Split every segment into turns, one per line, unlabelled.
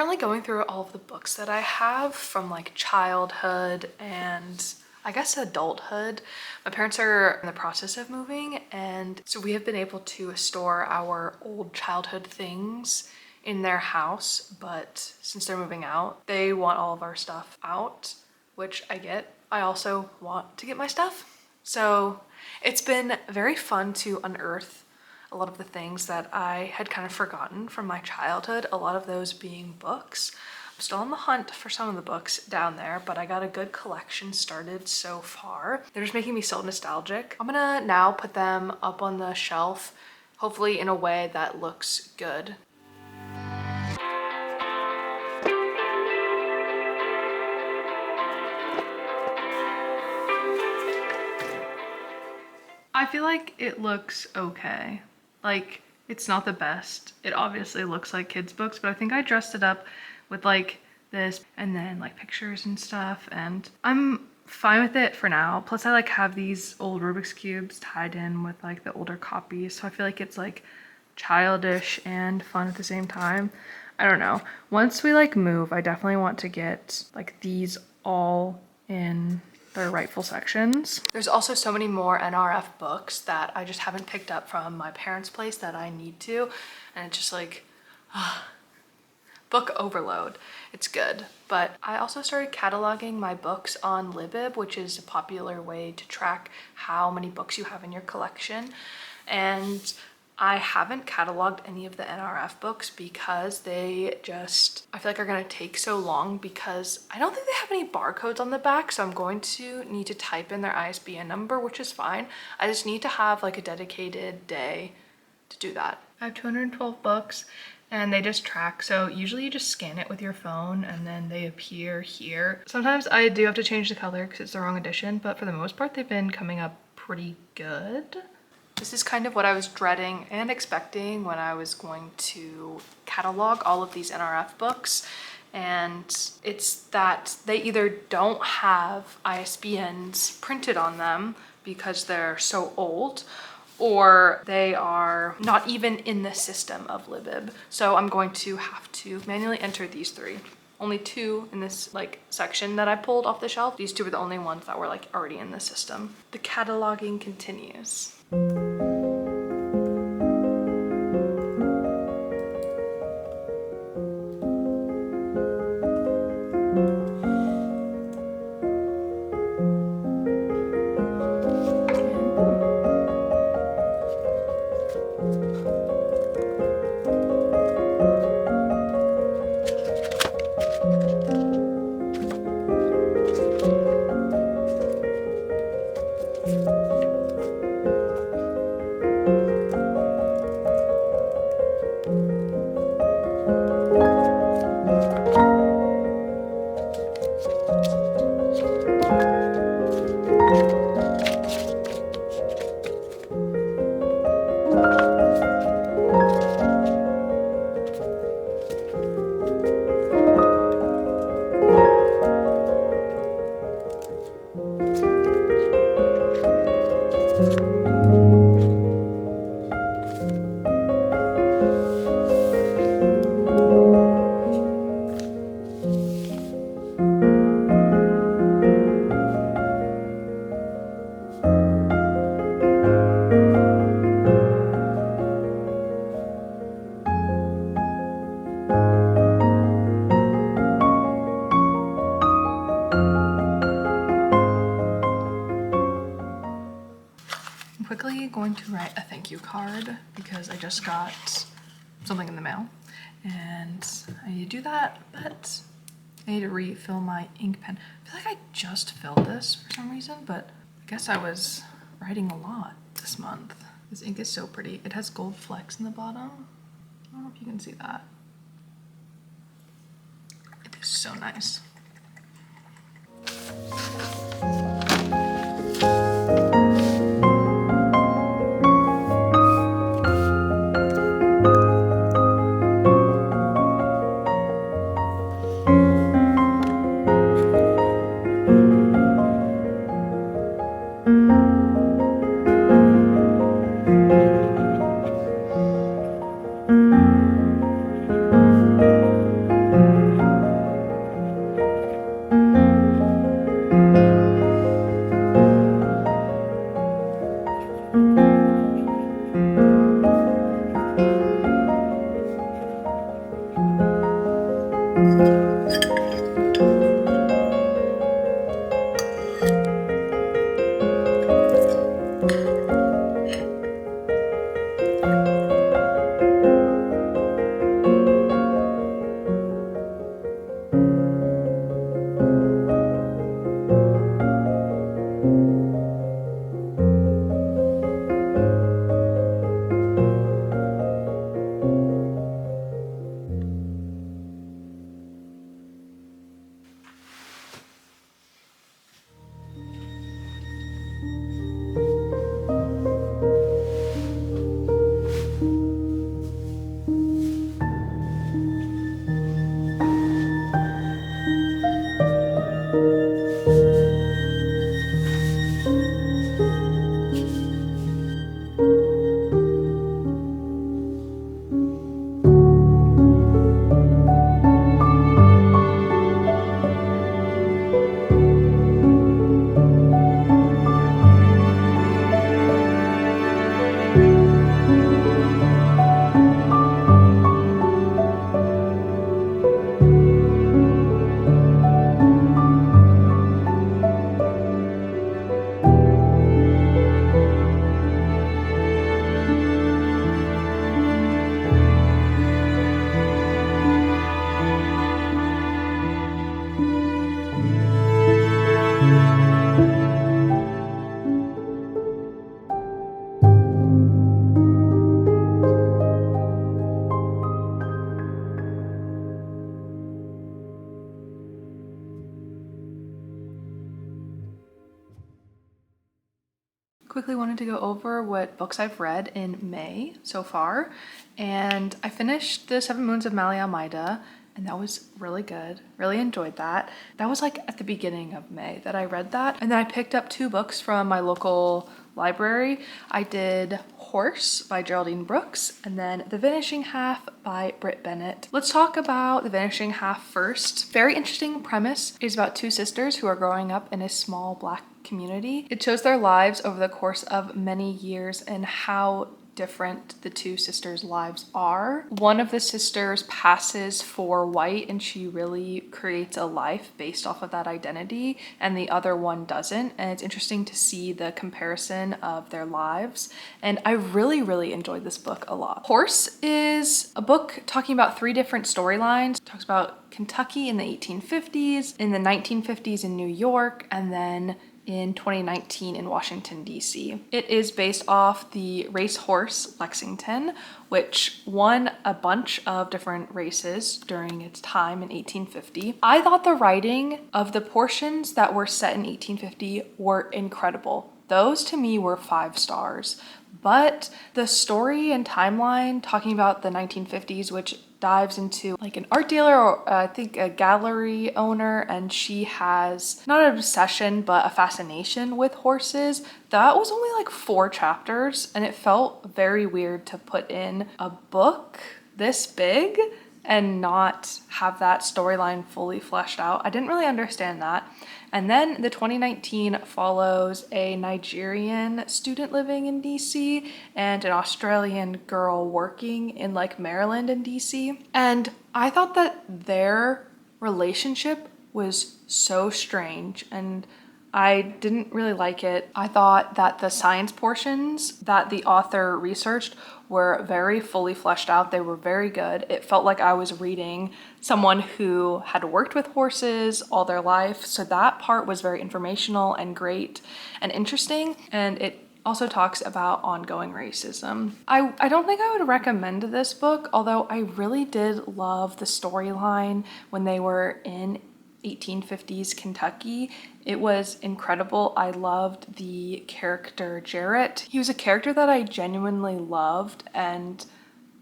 currently going through all of the books that I have from like childhood and I guess adulthood. My parents are in the process of moving, and so we have been able to store our old childhood things in their house, but since they're moving out, they want all of our stuff out, which I get. I also want to get my stuff. So it's been very fun to unearth a lot of the things that I had kind of forgotten from my childhood, a lot of those being books. I'm still on the hunt for some of the books down there, but I got a good collection started so far. They're just making me so nostalgic. I'm gonna now put them up on the shelf, hopefully in a way that looks good. I feel like it looks okay. Like, it's not the best. It obviously looks like kids' books, but I think I dressed it up with like this and then like pictures and stuff, and I'm fine with it for now. Plus I like have these old Rubik's Cubes tied in with like the older copies, so I feel like it's like childish and fun at the same time. I don't know. Once we like move, I definitely want to get like these all in their rightful sections. There's also so many more NRF books that I just haven't picked up from my parents' place that I need to, and it's just like book overload. It's good. But I also started cataloging my books on Libib, which is a popular way to track how many books you have in your collection, and I haven't cataloged any of the NRF books because they just, I feel like are gonna take so long because I don't think they have any barcodes on the back, so I'm going to need to type in their ISBN number, which is fine. I just need to have like a dedicated day to do that. I have 212 books and they just track, so usually you just scan it with your phone and then they appear here. Sometimes I do have to change the color because it's the wrong edition, but for the most part they've been coming up pretty good. This is kind of what I was dreading and expecting when I was going to catalog all of these NRF books. And it's that they either don't have ISBNs printed on them because they're so old, or they are not even in the system of Libib. So I'm going to have to manually enter these three. Only two in this like section that I pulled off the shelf. These two were the only ones that were like already in the system. The cataloging continues. Quickly going to write a thank you card because I just got something in the mail and I need to do that, but I need to refill my ink pen. I feel like I just filled this for some reason, but I guess I was writing a lot this month. This ink is so pretty. It has gold flecks in the bottom. I don't know if you can see that. It is so nice. quickly wanted to go over what books I've read in May so far. And I finished The Seven Moons of Mali Almeida, and that was really good. Really enjoyed that. That was like at the beginning of May that I read that. And then I picked up 2 books from my local library. I did Horse by Geraldine Brooks, and then The Vanishing Half by Britt Bennett. Let's talk about The Vanishing Half first. Very interesting premise. It's about 2 sisters who are growing up in a small Black community. It shows their lives over the course of many years and how different the 2 sisters' lives are. One of the sisters passes for white and she really creates a life based off of that identity, and the other one doesn't. And it's interesting to see the comparison of their lives. And I really enjoyed this book a lot. Horse is a book talking about 3 different storylines. It talks about Kentucky in the 1850s, in the 1950s in New York, and then in 2019 in Washington, D.C. It is based off the racehorse Lexington, which won a bunch of different races during its time in 1850. I thought the writing of the portions that were set in 1850 were incredible. Those to me were 5 stars. But the story and timeline talking about the 1950s, which dives into like an art dealer or I think a gallery owner, and she has not an obsession but a fascination with horses. That was only like 4 chapters, and it felt very weird to put in a book this big and not have that storyline fully fleshed out. I didn't really understand that. And then the 2019 follows a Nigerian student living in DC and an Australian girl working in like Maryland and DC. And I thought that their relationship was so strange and I didn't really like it. I thought that the science portions that the author researched were very fully fleshed out. They were very good. It felt like I was reading someone who had worked with horses all their life. So that part was very informational and great and interesting. And it also talks about ongoing racism. I don't think I would recommend this book, although I really did love the storyline when they were in 1850s Kentucky. It was incredible. I loved the character Jarrett. He was a character that I genuinely loved and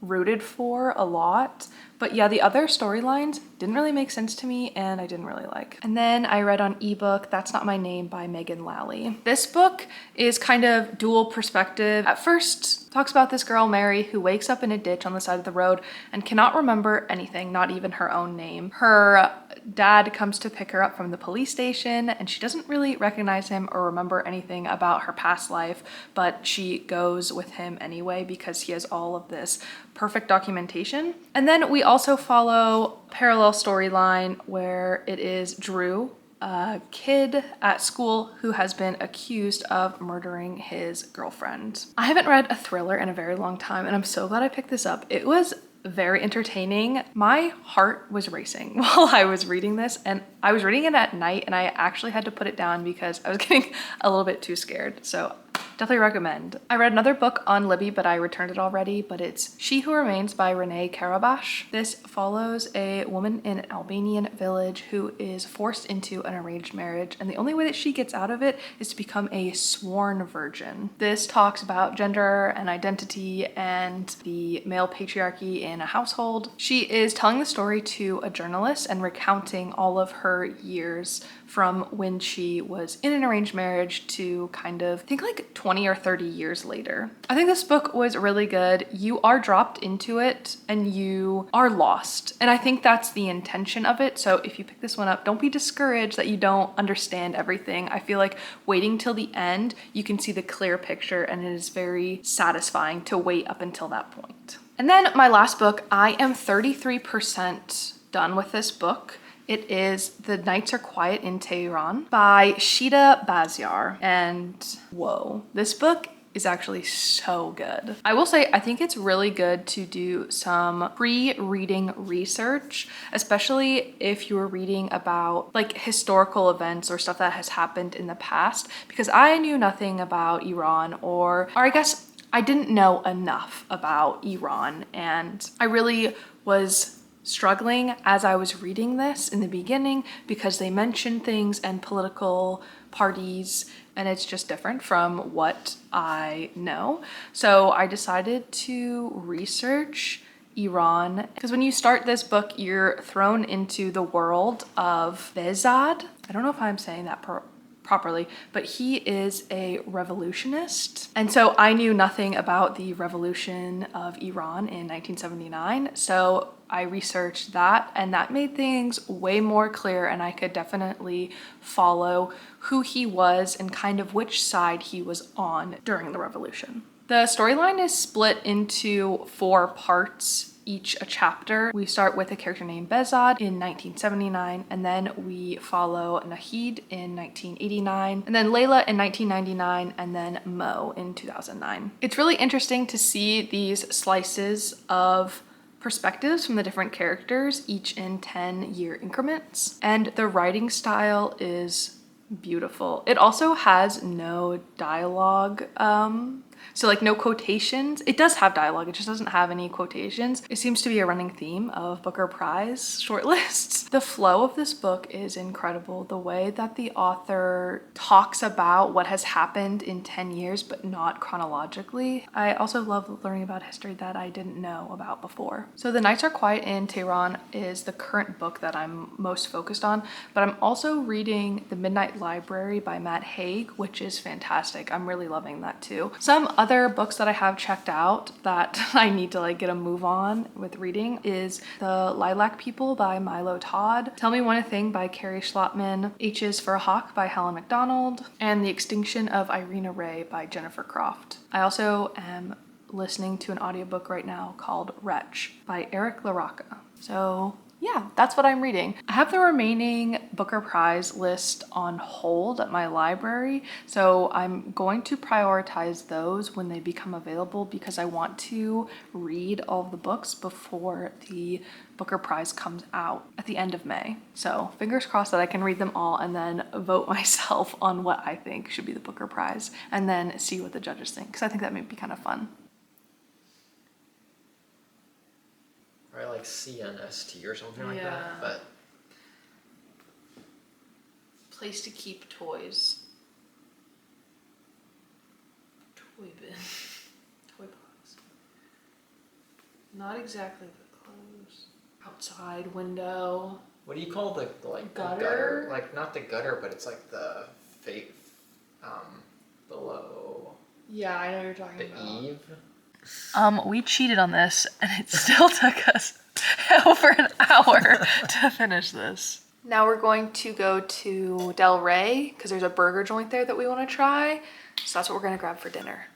rooted for a lot. But yeah, the other storylines didn't really make sense to me and I didn't really like. And then I read on ebook That's Not My Name by Megan Lally. This book is kind of dual perspective. At first, talks about this girl, Mary, who wakes up in a ditch on the side of the road and cannot remember anything, not even her own name. Her dad comes to pick her up from the police station and she doesn't really recognize him or remember anything about her past life, but she goes with him anyway because he has all of this perfect documentation. And then we also follow a parallel storyline where it is Drew, a kid at school who has been accused of murdering his girlfriend. I haven't read a thriller in a very long time and I'm so glad I picked this up. It was very entertaining. My heart was racing while I was reading this, and I was reading it at night and I actually had to put it down because I was getting a little bit too scared. So definitely recommend. I read another book on Libby, but I returned it already, but it's She Who Remains by Renee Karabash. This follows a woman in an Albanian village who is forced into an arranged marriage, and the only way that she gets out of it is to become a sworn virgin. This talks about gender and identity and the male patriarchy in a household. She is telling the story to a journalist and recounting all of her years from when she was in an arranged marriage to kind of, I think like 20 or 30 years later. I think this book was really good. You are dropped into it and you are lost. And I think that's the intention of it. So if you pick this one up, don't be discouraged that you don't understand everything. I feel like waiting till the end, you can see the clear picture and it is very satisfying to wait up until that point. And then my last book, I am 33% done with this book. It is The Nights Are Quiet in Tehran by Shida Bazyar. And whoa, this book is actually so good. I will say, I think it's really good to do some pre-reading research, especially if you're reading about like historical events or stuff that has happened in the past, because I knew nothing about Iran, or I guess I didn't know enough about Iran, and I really was struggling as I was reading this in the beginning because they mentioned things and political parties, and it's just different from what I know. So I decided to research Iran, because when you start this book, you're thrown into the world of Behzad. I don't know if I'm saying that properly, but he is a revolutionist. And so I knew nothing about the revolution of Iran in 1979. So I researched that, and that made things way more clear, and I could definitely follow who he was and kind of which side he was on during the revolution. The storyline is split into 4 parts, each a chapter. We start with a character named Behzad in 1979, and then we follow Nahid in 1989, and then Layla in 1999, and then Mo in 2009. It's really interesting to see these slices of perspectives from the different characters, each in 10-year increments, and the writing style is beautiful. It also has no dialogue, so like no quotations. It does have dialogue, it just doesn't have any quotations. It seems to be a running theme of Booker Prize shortlists. The flow of this book is incredible. The way that the author talks about what has happened in 10 years, but not chronologically. I also love learning about history that I didn't know about before. So The Nights Are Quiet in Tehran is the current book that I'm most focused on, but I'm also reading The Midnight Library by Matt Haig, which is fantastic. I'm really loving that too. Some other books that I have checked out that I need to like get a move on with reading is The Lilac People by Milo Todd, Tell Me One Thing by Carrie Schlotman, H is for a Hawk by Helen MacDonald, and The Extinction of Irina Ray by Jennifer Croft. I also am listening to an audiobook right now called Wretch by Eric LaRocca. So yeah, that's what I'm reading. I have the remaining Booker Prize list on hold at my library, so I'm going to prioritize those when they become available because I want to read all of the books before the Booker Prize comes out at the end of May. So fingers crossed that I can read them all and then vote myself on what I think should be the Booker Prize and then see what the judges think, because I think that may be kind of fun.
Or like CNST or something like
Yeah.
that, but
Place to keep toys. Toy bin. Toy box. Not exactly the clothes. Outside window.
what do you call the like
Gutter?
The gutter? Like not the gutter, but it's like the fake below
Yeah, I know what you're talking
the
about.
eave.
We cheated on this and it still took us over an hour to finish this. Now we're going to go to Del Rey because there's a burger joint there that we want to try. So that's what we're going to grab for dinner.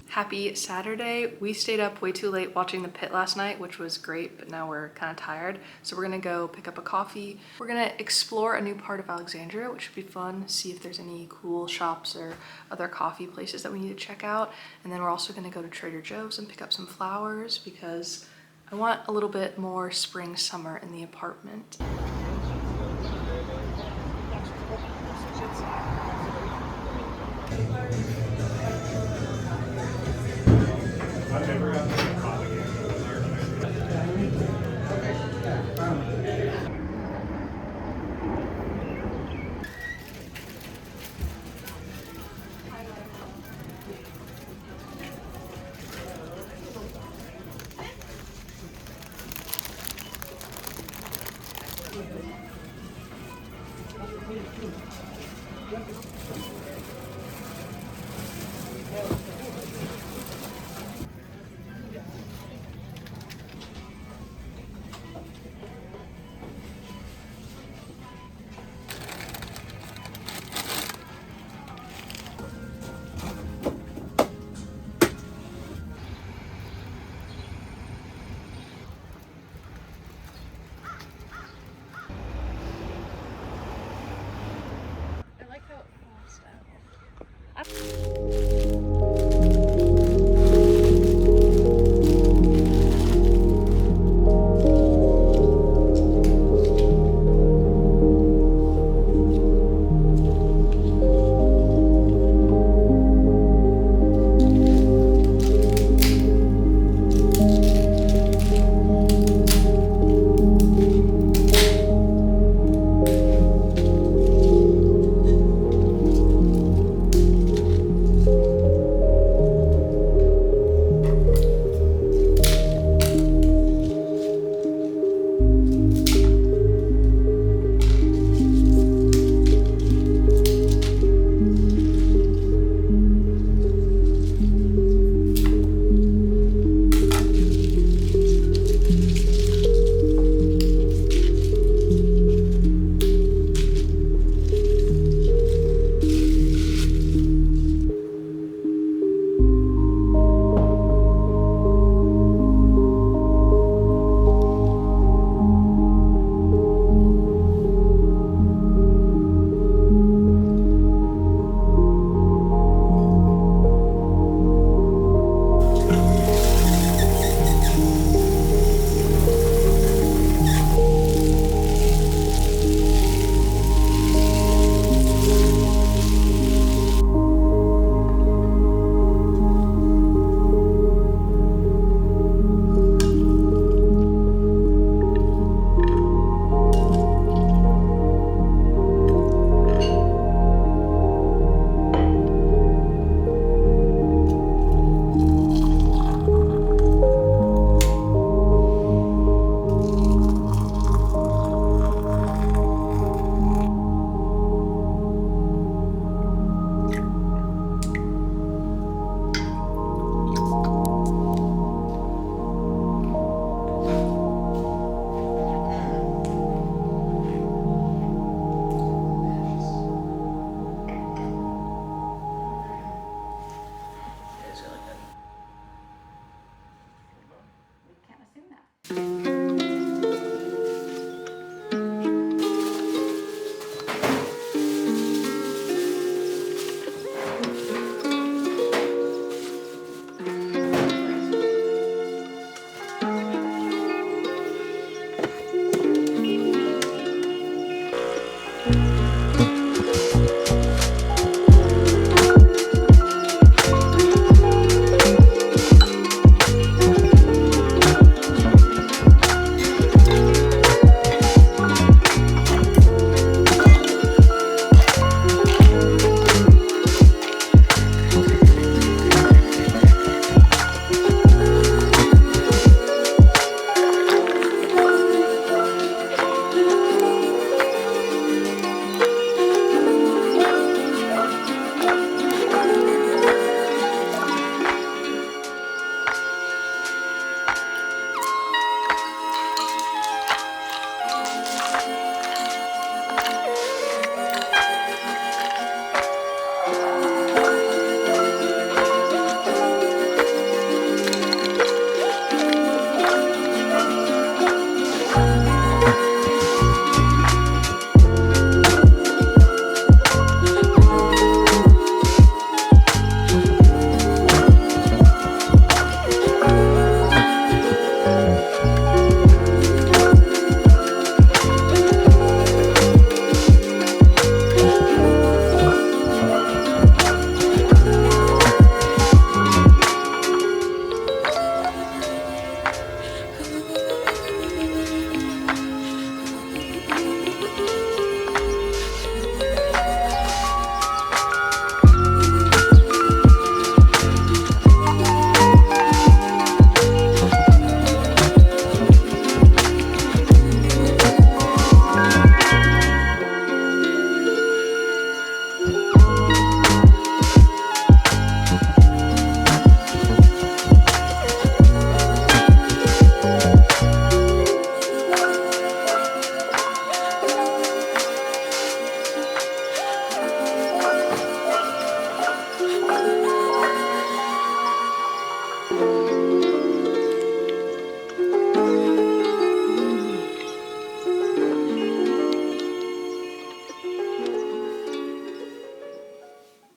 Happy Saturday. We stayed up way too late watching The Pit last night, which was great, but now we're kind of tired. So we're gonna go pick up a coffee. We're gonna explore a new part of Alexandria, which should be fun, see if there's any cool shops or other coffee places that we need to check out. And then we're also gonna go to Trader Joe's and pick up some flowers because I want a little bit more spring, summer in the apartment.
I've never had a cataloguing.